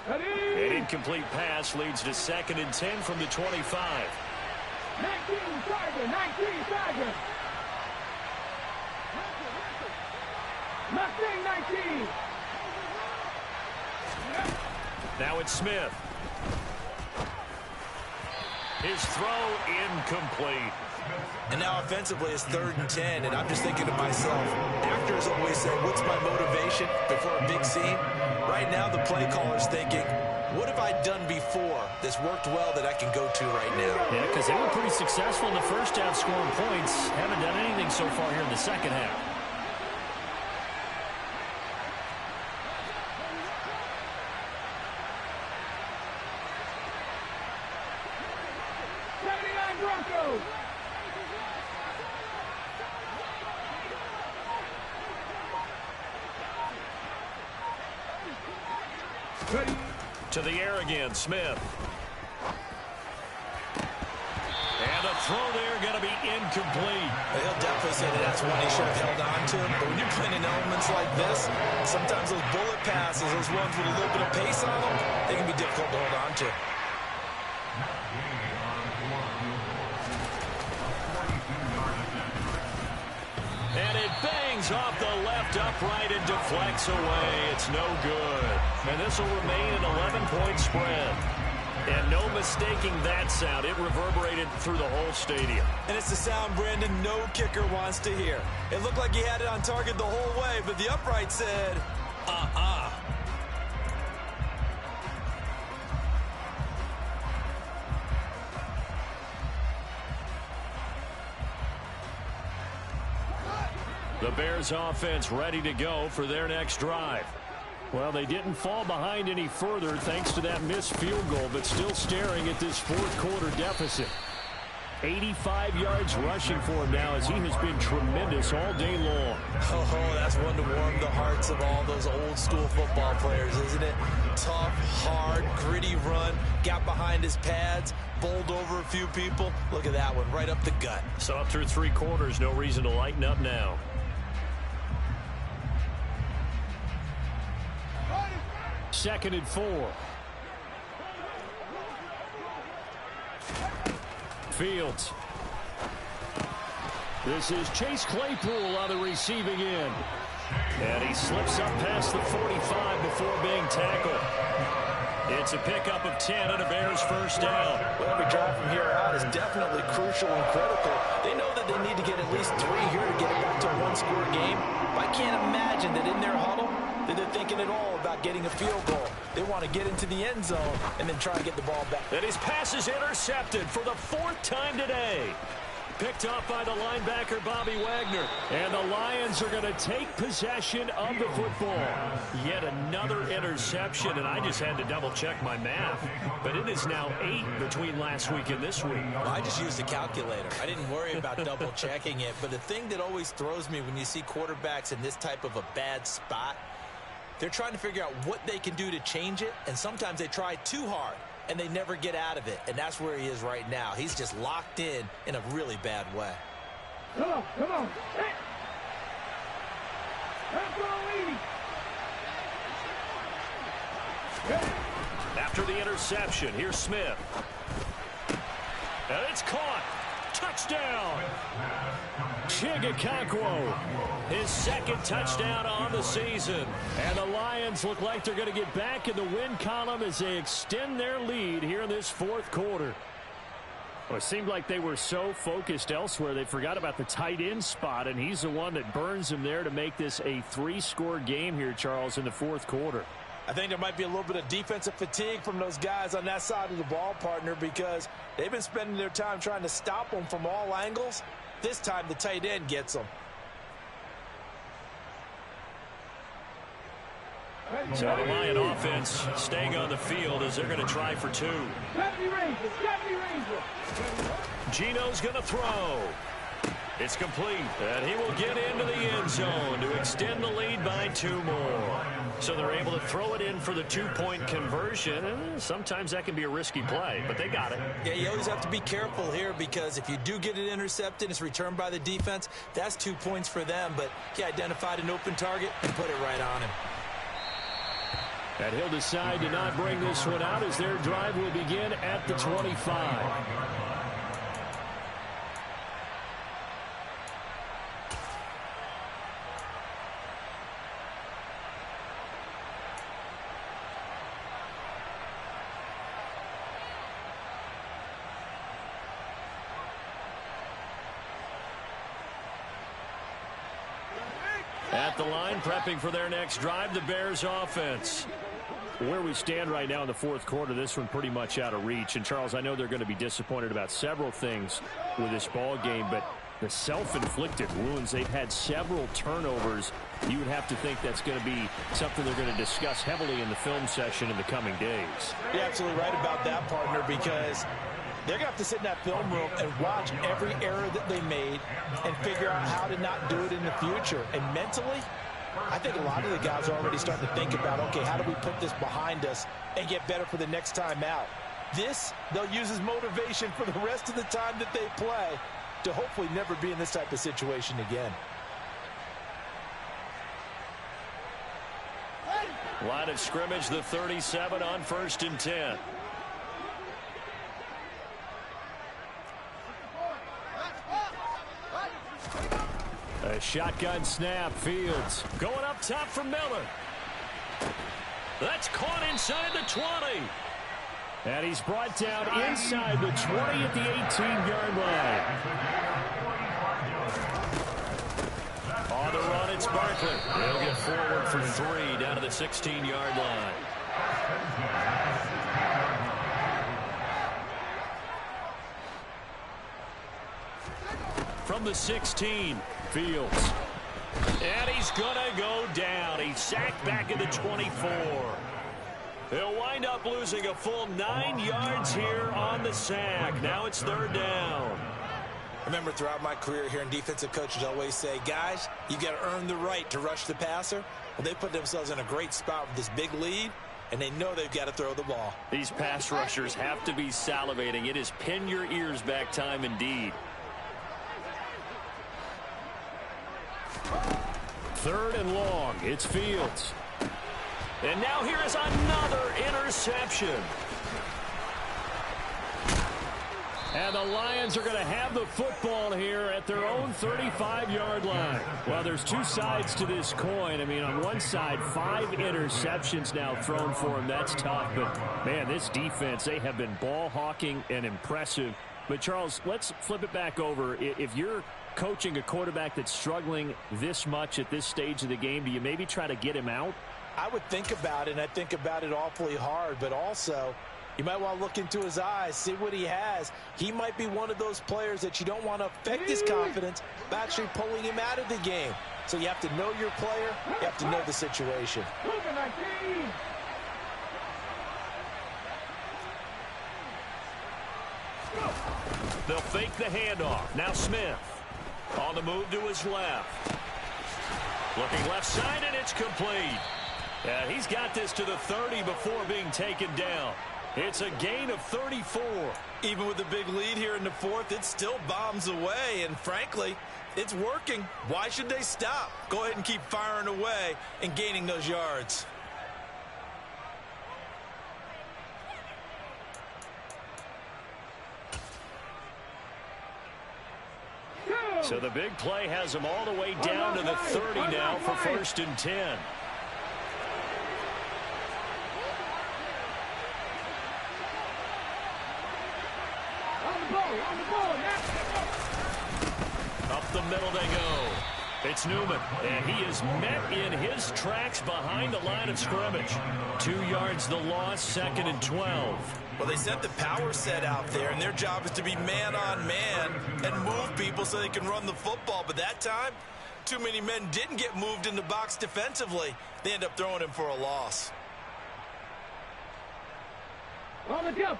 A: An incomplete pass leads to 2nd and 10 from the 25.
D: 19 Tiger, 19 Tiger. Mustang 19.
A: Now it's Smith. His throw incomplete.
B: And now offensively it's 3rd and 10, and I'm just thinking to myself, actors always say, what's my motivation before a big scene? Right now the play caller's thinking,
E: What have I done before that's worked well that I can go to right now?
A: Yeah, because they were pretty successful in the first half scoring points. Haven't done anything so far here in the second half. To the air again, Smith. And a throw there going to be incomplete.
E: He'll definitely say that that's one he should have held on to. But when you're playing in elements like this, sometimes those bullet passes, those ones with a little bit of pace on them, they can be difficult to hold on to.
A: And it bangs off the left upright and deflects away. It's no good. And this will remain an 11-point spread. And no mistaking that sound. It reverberated through the whole stadium.
E: And it's the sound, Brandon, no kicker wants to hear. It looked like he had it on target the whole way, but the upright said,
A: The Bears offense ready to go for their next drive. Well, they didn't fall behind any further thanks to that missed field goal, but still staring at this fourth quarter deficit. 85 yards rushing for him now as he has been tremendous all day long.
E: Oh, that's one to warm the hearts of all those old school football players, isn't it? Tough, hard, gritty run, got behind his pads, bowled over a few people. Look at that one, right up the gut.
A: So up through three quarters, no reason to lighten up now. Second and 4. Fields. This is Chase Claypool on the receiving end. And he slips up past the 45 before being tackled. It's a pickup of 10 and a Bears first down.
B: Well, every drive from here out is definitely crucial and critical. They know that they need to get at least 3 here to get it back to a one-score game. But I can't imagine that in their huddle that they're thinking at all about getting a field goal. They want to get into the end zone and then try and get the ball back.
A: And his pass is intercepted for the 4th time today. Picked off by the linebacker, Bobby Wagner. And the Lions are going to take possession of the football. Yet another interception, and I just had to double-check my math. But it is now 8 between last week and this week.
E: Well, I just used a calculator. I didn't worry about double-checking it. But the thing that always throws me when you see quarterbacks in this type of a bad spot, they're trying to figure out what they can do to change it, and sometimes they try too hard, and they never get out of it, and that's where he is right now. He's just locked in a really bad way.
D: Come on, come on. Hey. That's all easy.
A: After the interception, here's Smith. And it's caught. Touchdown. Chigakakwo, his second touchdown on the season. And the Lions look like they're going to get back in the win column as they extend their lead here in this fourth quarter. Well, it seemed like they were so focused elsewhere they forgot about the tight end spot, and he's the one that burns them there to make this a 3-score game here, Charles, in the fourth quarter.
B: I think there might be a little bit of defensive fatigue from those guys on that side of the ball, partner, because they've been spending their time trying to stop them from all angles. This time, the tight end gets them.
A: So the Lion offense staying on the field as they're going to try for 2. Gino's going to throw. It's complete, and he will get into the end zone to extend the lead by 2 more. So they're able to throw it in for the 2-point conversion, and sometimes that can be a risky play, but they got it.
E: Yeah, you always have to be careful here because if you do get it intercepted, it's returned by the defense, that's 2 points for them, but he identified an open target and put it right on him.
A: And he'll decide to not bring this one out as their drive will begin at the 25. At the line, prepping for their next drive, the Bears offense.
C: Where we stand right now in the fourth quarter, this one pretty much out of reach. And, Charles, I know they're going to be disappointed about several things with this ball game, but the self-inflicted wounds, they've had several turnovers. You would have to think that's going to be something they're going to discuss heavily in the film session in the coming days.
B: You're absolutely right about that, partner, because they're going to have to sit in that film room and watch every error that they made and figure out how to not do it in the future. And mentally, I think a lot of the guys are already starting to think about, okay, how do we put this behind us and get better for the next time out? This, they'll use as motivation for the rest of the time that they play to hopefully never be in this type of situation again.
A: Line of scrimmage, the 37 on 1st and 10. A shotgun snap, Fields. Going up top for Miller. That's caught inside the 20.
C: And he's brought down inside the 20 at the 18-yard line.
A: On the run, it's Barkley. He'll get forward for 3 down to the 16-yard line. From the 16, Fields. And he's going to go down. He's sacked back at the 24. He'll wind up losing a full 9 yards here on the sack. Now it's 3rd down.
B: Remember, throughout my career here in defensive coaches always say, guys, you got to earn the right to rush the passer. Well, they put themselves in a great spot with this big lead, and they know they've got to throw the ball.
A: These pass rushers have to be salivating. It is pin your ears back time indeed.
C: 3rd and long. It's Fields.
A: And now here is another interception.
C: And the Lions are going to have the football here at their own 35-yard line. Well, there's two sides to this coin. I mean, on one side, 5 interceptions now thrown for him. That's tough. But, man, this defense, they have been ball hawking and impressive. But, Charles, let's flip it back over. If you're coaching a quarterback that's struggling this much at this stage of the game, do you maybe try to get him out?
B: I would think about it, and I think about it awfully hard, but also you might want to look into his eyes, see what he has. He might be one of those players that you don't want to affect his confidence by actually pulling him out of the game. So you have to know your player, you have to know the situation.
A: They'll fake the handoff. Now Smith on the move to his left. Looking left side, and it's complete. Yeah, he's got this to the 30 before being taken down. It's a gain of 34.
E: Even with the big lead here in the 4th, it still bombs away, and frankly, it's working. Why should they stop? Go ahead and keep firing away and gaining those yards.
A: So the big play has them all the way down to the 30 now for 1st and 10. Up the middle they go. It's Newman, and he is met in his tracks behind the line of scrimmage. 2 yards the loss, 2nd and 12.
E: Well, they sent the power set out there, and their job is to be man-on-man and move people so they can run the football. But that time, too many men didn't get moved in the box defensively. They end up throwing him for a loss.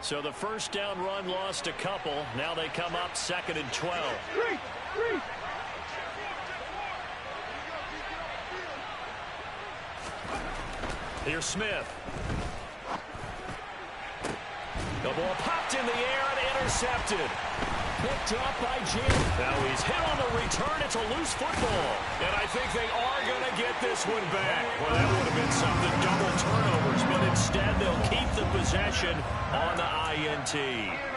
A: So the 1st down run lost a couple. Now they come up 2nd and 12. Here's Smith. The ball popped in the air and intercepted. Picked up by Jim. Now he's hit on the return. It's a loose football. And I think they are going to get this one back. Well, that would have been something, double turnovers. But instead, they'll keep the possession on the INT.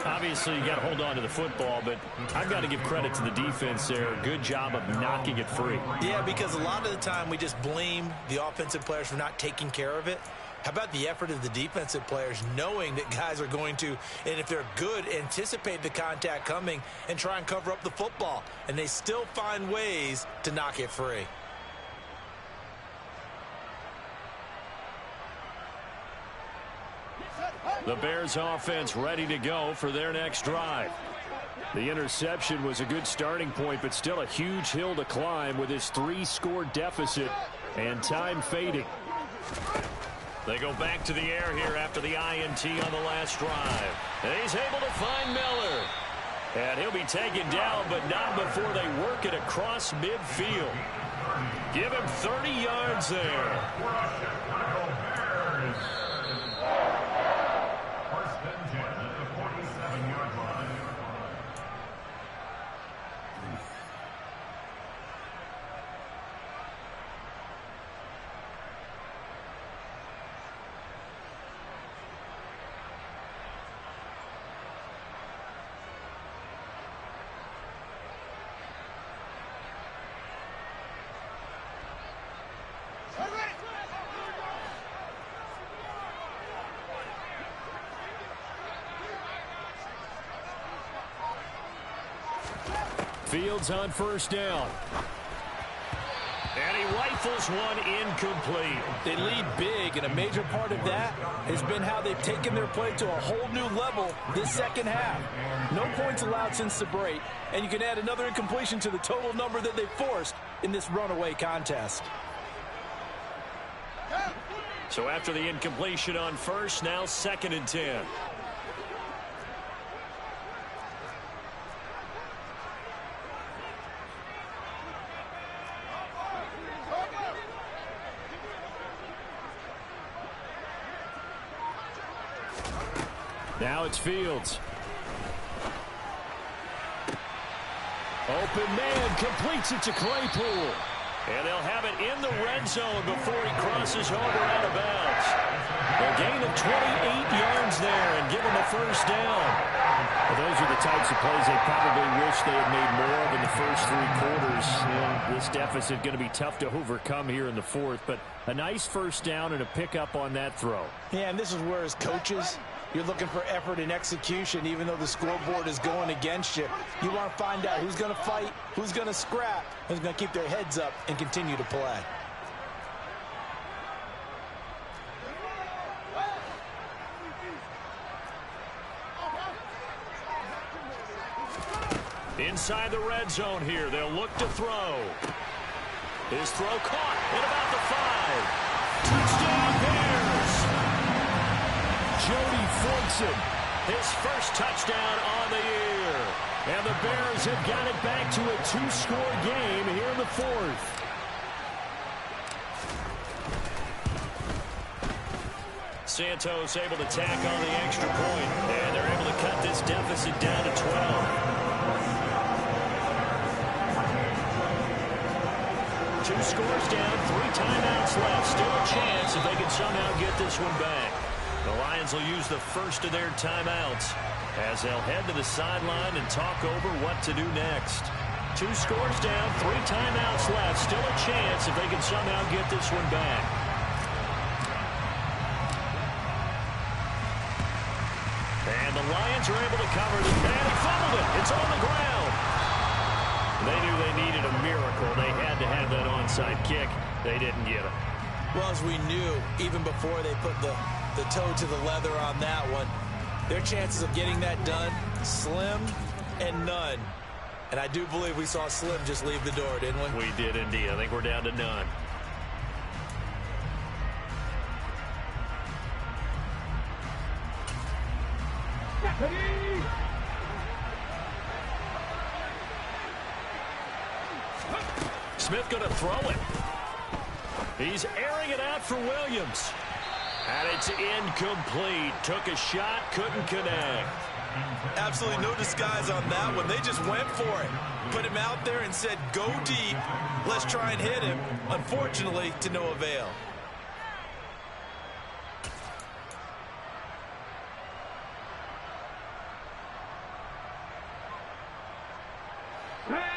A: Obviously, you got to hold on to the football, but I've got to give credit to the defense there. Good job of knocking it free.
E: Yeah, because a lot of the time we just blame the offensive players for not taking care of it. How about the effort of the defensive players knowing that guys are going to, and if they're good, anticipate the contact coming and try and cover up the football. And they still find ways to knock it free.
A: The Bears offense ready to go for their next drive.
C: The interception was a good starting point, but still a huge hill to climb with his 3-score deficit and time fading.
A: They go back to the air here after the INT on the last drive. And he's able to find Miller. And he'll be taken down, but not before they work it across midfield. Give him 30 yards there.
C: Fields on first down.
A: And he rifles one incomplete.
B: They lead big, and a major part of that has been how they've taken their play to a whole new level this second half. No points allowed since the break, and you can add another incompletion to the total number that they've forced in this runaway contest.
A: So after the incompletion on first, now 2nd and 10.
C: Now it's Fields. Open man, completes it to Claypool.
A: And they'll have it in the red zone before he crosses over out of bounds. A gain of 28 yards there and give him a first down.
C: Well, those are the types of plays they probably wish they had made more of in the first 3 quarters. And this deficit going to be tough to overcome here in the 4th. But a nice first down and a pickup on that throw.
B: Yeah, and this is where as coaches, you're looking for effort and execution, even though the scoreboard is going against you. You want to find out who's going to fight, who's going to scrap, who's going to keep their heads up and continue to play.
A: Inside the red zone here, they'll look to throw. His throw caught at about the 5. Touchdown Bears!
C: Jody Fortson,
A: his first touchdown on the year.
C: And the Bears have got it back to a 2-score game here in the 4th.
A: Santos able to tack on the extra point, and they're able to cut this deficit down to 12. 2 scores down, 3 timeouts left. Still a chance if they can somehow get this one back. The Lions will use the first of their timeouts as they'll head to the sideline and talk over what to do next. 2 scores down, 3 timeouts left. Still a chance if they can somehow get this one back. And the Lions are able to cover it. And he fumbled it. It's on the ground. They knew they needed a miracle. They had to have that onside kick. They didn't get it.
B: Well, as we knew, even before they put the toe to the leather on that one, their chances of getting that done, slim and none. And I do believe we saw Slim just leave the door, didn't we?
A: We did indeed. I think we're down to none. Smith going to throw it. He's airing it out for Williams. And it's incomplete. Took a shot, couldn't connect.
E: Absolutely no disguise on that one. They just went for it. Put him out there and said, go deep. Let's try and hit him. Unfortunately, to no avail.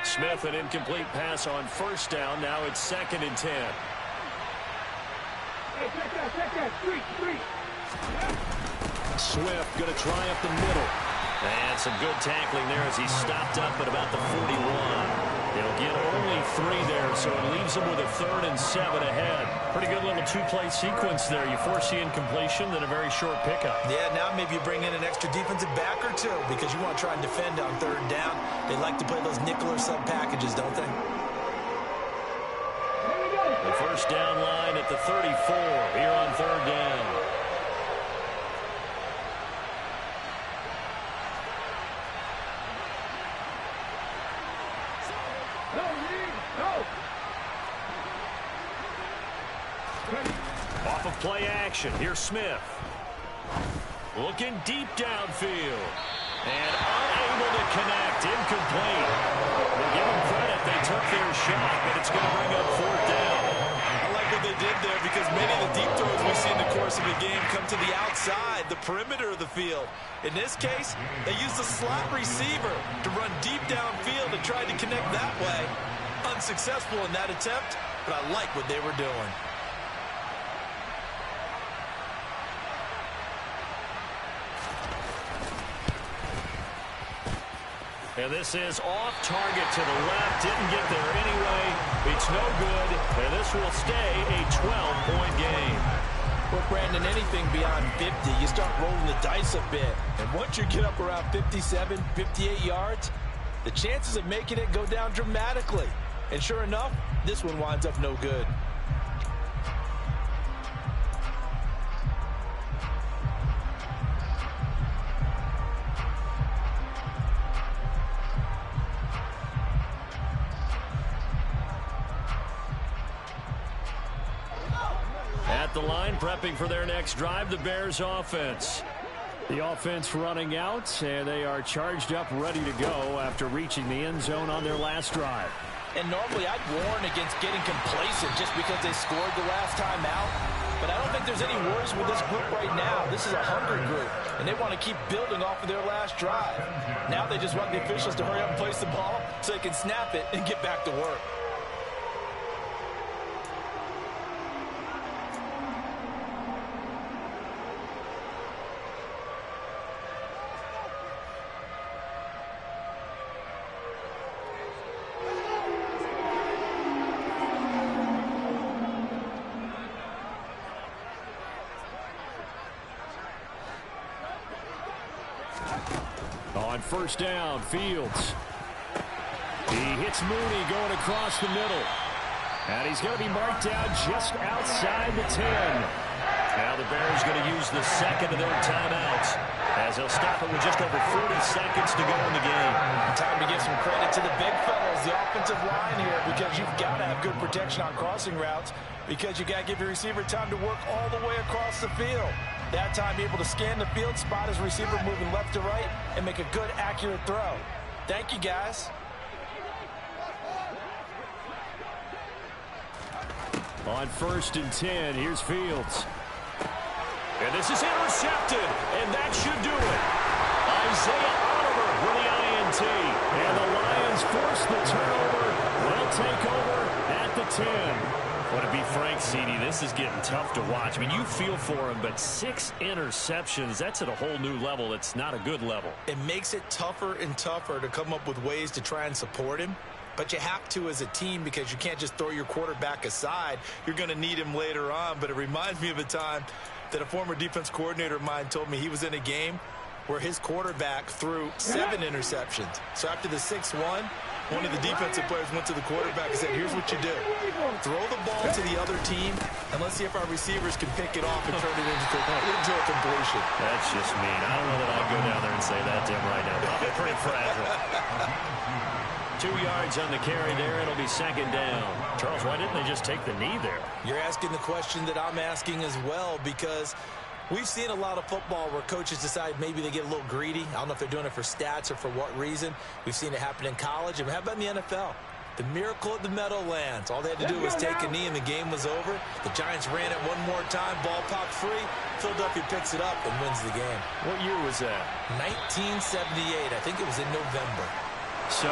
A: Smith, an incomplete pass on first down. Now it's 2nd and 10.
D: Hey, check that. Street.
C: Swift going to try up the middle.
A: And some good tackling there as he stopped up at about the 41. He'll get only 3 there, so it leaves them with a 3rd and 7 ahead. Pretty good little two-play sequence there. You force the incompletion, then a very short pickup.
B: Yeah, now maybe you bring in an extra defensive back or two because you want to try and defend on 3rd down. They like to play those nickel or sub packages, don't they?
A: The first down line at the 34 here on 3rd down. Off of play action, here's Smith. Looking deep downfield. And unable to connect, incomplete. We'll give them credit, they took their shot, but it's going to bring up 4th down.
E: I like what they did there because many of the deep throws we see in the course of a game come to the outside, the perimeter of the field. In this case, they used a slot receiver to run deep downfield and tried to connect that way. Unsuccessful in that attempt, but I like what they were doing.
A: And this is off target to the left. Didn't get there anyway. It's no good. And this will stay a 12-point game.
B: Well, Brandon, anything beyond 50, you start rolling the dice a bit. And once you get up around 57, 58 yards, the chances of making it go down dramatically. And sure enough, this one winds up no good.
A: At the line, prepping for their next drive, the Bears offense.
C: The offense running out, and they are charged up, ready to go after reaching the end zone on their last drive.
B: And normally I'd warn against getting complacent just because they scored the last time out. But I don't think there's any worries with this group right now. This is a hungry group, and they want to keep building off of their last drive. Now they just want the officials to hurry up and place the ball so they can snap it and get back to work.
C: On 1st down, Fields. He hits Mooney going across the middle. And he's going to be marked down just outside the 10.
A: Now the Bears going to use the second of their timeouts as they'll stop it with just over 40 seconds to go in the game.
B: Time to give some credit to the big fellas, the offensive line here, because you've got to have good protection on crossing routes because you got to give your receiver time to work all the way across the field. That time, be able to scan the field, spot his receiver moving left to right, and make a good, accurate throw. Thank you, guys.
C: On 1st and 10, here's Fields.
A: And this is intercepted, and that should do it. Isaiah Oliver with the INT.
C: And the Lions force the turnover. They'll take over at the 10.
A: Well, to be frank, CD, this is getting tough to watch. I mean, you feel for him, but 6 interceptions, that's at a whole new level. It's not a good level.
B: It makes it tougher and tougher to come up with ways to try and support him. But you have to as a team because you can't just throw your quarterback aside. You're going to need him later on. But it reminds me of a time that a former defense coordinator of mine told me he was in a game where his quarterback threw 7 interceptions. So after the 6-1, one of the defensive players went to the quarterback and said, here's what you do. Throw the ball to the other team, and let's see if our receivers can pick it off and turn it into a completion.
A: That's just mean. I don't know that I'd go down there and say that to him right now. But pretty fragile. 2 yards on the carry there. It'll be 2nd down. Charles, why didn't they just take the knee there?
B: You're asking the question that I'm asking as well, because we've seen a lot of football where coaches decide maybe they get a little greedy. I don't know if they're doing it for stats or for what reason. We've seen it happen in college. And how about in the NFL? The miracle at the Meadowlands. All they had to do was take a knee and the game was over. The Giants ran it one more time. Ball popped free. Philadelphia picks it up and wins the game.
A: What year was that?
B: 1978. I think it was in November.
A: So